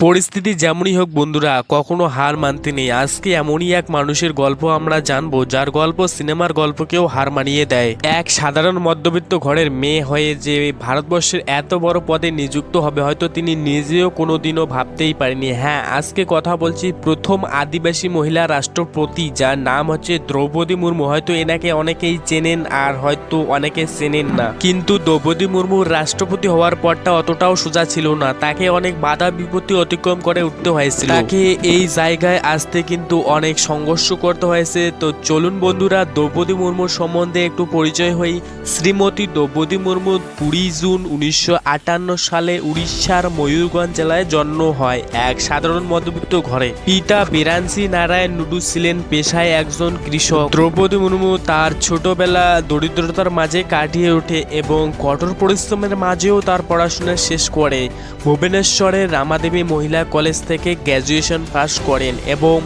পরিস্থিতি যেমনই হোক বন্ধুরা, কখনো হার মানতে নেই। আজকে এমনই এক মানুষের গল্প আমরা জানবো, যার গল্প সিনেমার গল্পকেও হার মানিয়ে দেয়। এক সাধারণ মধ্যবিত্ত ঘরের মেয়ে হয়ে যে ভারতবর্ষের এত বড় পদে নিযুক্ত হবে, হয়তো তিনি নিজেও কোনোদিনও ভাবতেই পারেনি। হ্যাঁ, আজকে কথা বলছি প্রথম আদিবাসী মহিলা রাষ্ট্রপতি, যার নাম হচ্ছে দ্রৌপদী মুর্মু। হয়তো এনাকে অনেকেই চেনেন আর হয়তো অনেকে চেনেন না, কিন্তু দ্রৌপদী মুর্মুর রাষ্ট্রপতি হওয়ার পরটা অতটাও সোজা ছিল না। তাকে অনেক বাধা বিপত্তি অতিক্রম করে উঠতে হয়েছিল। তাকে এই জায়গায় আসতে কিন্তু অনেক সংঘর্ষ করতে হয়েছে। তো চলুন বন্ধুরা, দ্রৌপদী মুর্মুর সম্বন্ধে একটু পরিচয় হই। শ্রীমতী দ্রৌপদী মুর্মুর 20 জুন 1958 সালে উড়িষ্যার ময়ূরগঞ্জ জেলায় জন্ম হয় এক সাধারণ মধ্যবিত্ত ঘরে। পিতা বিরাঞ্চি নারায়ণ টুডু ছিলেন পেশায় একজন কৃষক। দ্রৌপদী মুর্মু তার ছোটবেলা দরিদ্রতার মাঝে কাটিয়ে ওঠে এবং কঠোর পরিশ্রমের মাঝেও তার পড়াশোনা শেষ করে। ভুবনেশ্বরের রামাদেবী মহিলা কলেজ থেকে গ্র্যাজুয়েশন পাশ করেন এবং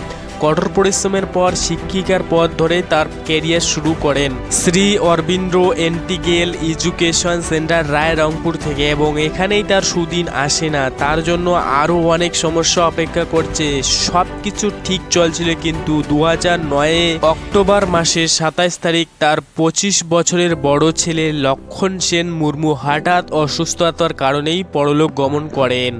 কঠোর পরিশ্রমের পর শিক্ষিকার পদ ধরে তার ক্যারিয়ার শুরু করেন শ্রী অরবিন্দ এন্টিগেল এডুকেশন সেন্টার, রায় রংপুর থেকে। এবং এখানেই তার সুদিন আসে না, তার জন্য আরও অনেক সমস্যা অপেক্ষা করছে। সব কিছু ঠিক চলছিল, কিন্তু 2009 অক্টোবর মাসের 27 তারিখ তার 25 বছরের বড় ছেলে লক্ষণ সেন মুর্মু হঠাৎ অসুস্থতার কারণেই পরলোক গমন করেন।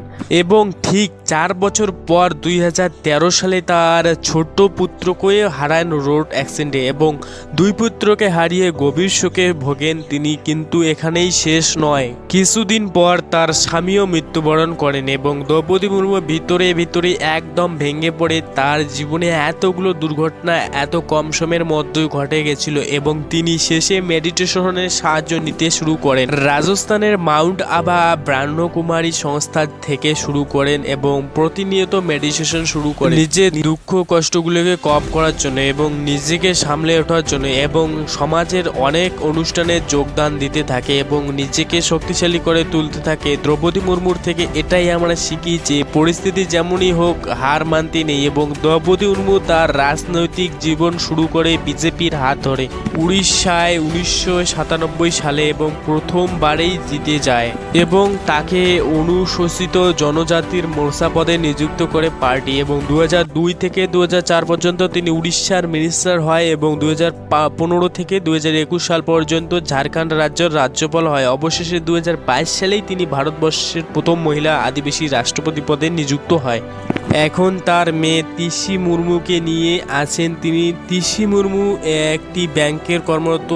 এবং ঠিক 4 বছর পর 2013 সালে তার ছোট পুত্রকে হারান রোড অ্যাক্সিডেন্টে এবং 2 পুত্রকে হারিয়ে গভীর শোকে ভোগেন তিনি। কিন্তু এখানেই শেষ নয়, কিছুদিন পর তার স্বামীও মৃত্যুবরণ করেন এবং দ্রৌপদী মুর্মু ভিতরে ভিতরে একদম ভেঙে পড়ে। তার জীবনে এতগুলো দুর্ঘটনা এত কম সময়ের মধ্যেই ঘটে গেছিল এবং তিনি শেষে মেডিটেশনের সাহায্য নিতে শুরু করেন। রাজস্থানের মাউন্ট আবা ব্রহ্মকুমারী সংস্থা থেকে শুরু করেন এবং প্রতিনিয়ত মেডিটেশন শুরু করেন নিজের দুঃখ কষ্টগুলোকে কম করার জন্য এবং নিজেকে সামলে ওঠার জন্য, এবং সমাজের অনেক অনুষ্ঠানে যোগদান দিতে থাকে এবং নিজেকে শক্তিশালী করে তুলতে থাকে। দ্রৌপদী মুর্মুর থেকে এটাই আমরা শিখি যে পরিস্থিতি যেমনই হোক হার মানতে নেই। এবং দ্রৌপদী মুর্মু তার রাজনৈতিক জীবন শুরু করে বিজেপির হাত ধরে উড়িষ্যায় 1997 সালে এবং প্রথমবারেই জিতে যায় এবং তাকে অনুশোচিত জনজাতির মোর্চা পদে নিযুক্ত করে পার্টি। এবং 2002 থেকে 2004 পর্যন্ত তিনি উড়িষ্যার মিনিস্টার হয় এবং 2015 থেকে 2021 সাল পর্যন্ত ঝাড়খণ্ড রাজ্যের রাজ্যপাল হয়। অবশেষে 2022 সালেই তিনি ভারতবর্ষের প্রথম মহিলা আদিবাসী রাষ্ট্রপতি পদে নিযুক্ত হয়। এখন তার মেয়ে তিশি মুর্মুকে নিয়ে আছেন তিনি। তিশি মুর্মু একটি ব্যাংকের কর্মরত।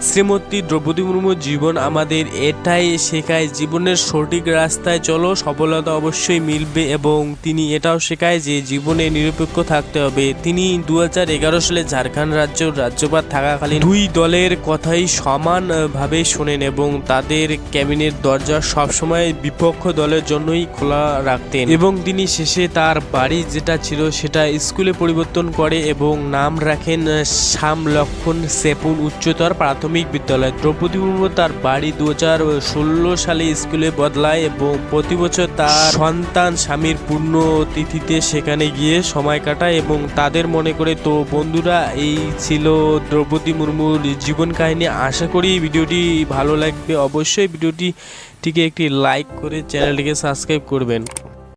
শ্রীমতী দ্রৌপদী মুর্মুর জীবন আমাদের এটাই শেখায়, জীবনের সঠিক রাস্তায় চলো, সফলতা অবশ্যই মিলবে। এবং তিনি এটাও শেখায় যে জীবনে নিরপেক্ষ থাকতে হবে। তিনি 2011 সালে ঝাড়খণ্ড রাজ্যের রাজ্যপাল থাকাকালীন 2 দলের কথাই সমানভাবে শোনেন এবং তাদের ক্যাবিনেট দরজা সবসময় বিপক্ষ দলের জন্যই খোলা রাখতেন। এবং তিনি শেষে তার বাড়ি যেটা ছিল সেটা স্কুলে পরিবর্তন করে এবং নাম রাখেন শ্যাম লক্ষণ সেপুন উচ্চতর প্রাথমিক বিদ্যালয়। দ্রৌপদী মুর্মু তার বাড়ি 2016 সালে স্কুলে বদলায় এবং প্রতি বছর তার সন্তান স্বামীর পুণ্যতিথিতে সেখানে গিয়ে সময় কাটায় এবং তাদের মনে করে। তো বন্ধুরা, এই ছিল দ্রৌপদী মুর্মুর জীবন কাহিনী। আশা করি ভিডিওটি ভালো লাগবে। অবশ্যই ভিডিওটিকে একটি লাইক করে চ্যানেলটিকে সাবস্ক্রাইব করবেন।